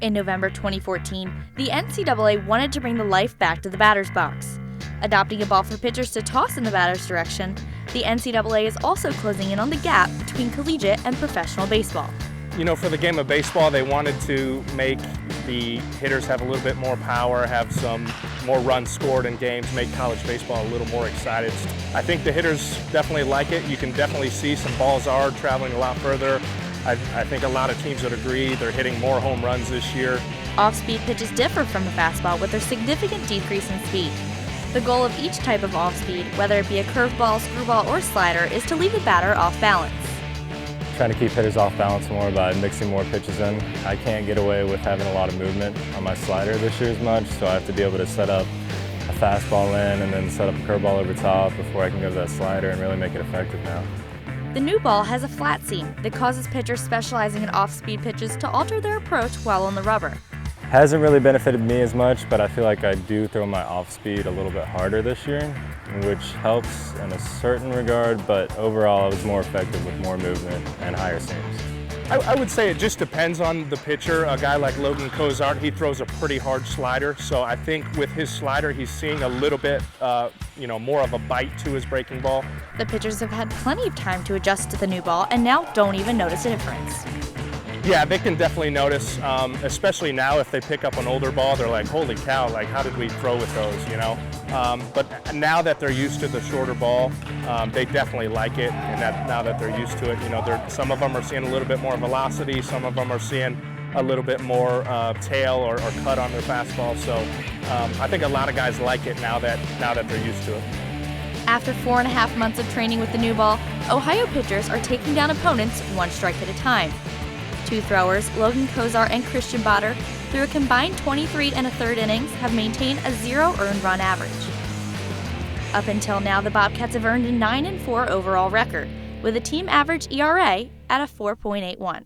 In November 2014, the NCAA wanted to bring the life back to the batter's box. Adopting a ball for pitchers to toss in the batter's direction, the NCAA is also closing in on the gap between collegiate and professional baseball. You know, for the game of baseball, they wanted to make the hitters have a little bit more power, have some more runs scored in games, make college baseball a little more excited. I think the hitters definitely like it. You can definitely see some balls are traveling a lot further. I think a lot of teams would agree they're hitting more home runs this year. Off-speed pitches differ from the fastball with their significant decrease in speed. The goal of each type of off-speed, whether it be a curveball, screwball, or slider, is to leave the batter off balance. Trying to keep hitters off balance more by mixing more pitches in. I can't get away with having a lot of movement on my slider this year as much, so I have to be able to set up a fastball in and then set up a curveball over top before I can go to that slider and really make it effective now. The new ball has a flat seam that causes pitchers specializing in off-speed pitches to alter their approach while on the rubber. Hasn't really benefited me as much, but I feel like I do throw my off-speed a little bit harder this year, which helps in a certain regard, but overall I was more effective with more movement and higher seams. I would say it just depends on the pitcher. A guy like Logan Cozart, he throws a pretty hard slider, so I think with his slider he's seeing a little bit more of a bite to his breaking ball. The pitchers have had plenty of time to adjust to the new ball and now don't even notice a difference. Yeah, they can definitely notice, especially now if they pick up an older ball, they're like, holy cow, like how did we throw with those, you know? But now that they're used to the shorter ball, they definitely like it, and now that they're used to it, you know, some of them are seeing a little bit more velocity, some of them are seeing a little bit more tail or cut on their fastball, so I think a lot of guys like it now that they're used to it. After 4.5 months of training with the new ball, Ohio pitchers are taking down opponents one strike at a time. Two throwers, Logan Cozart and Christian Botter, through a combined 23 1/3 innings, have maintained a 0 earned run average. Up until now, the Bobcats have earned a 9-4 overall record, with a team average ERA at a 4.81.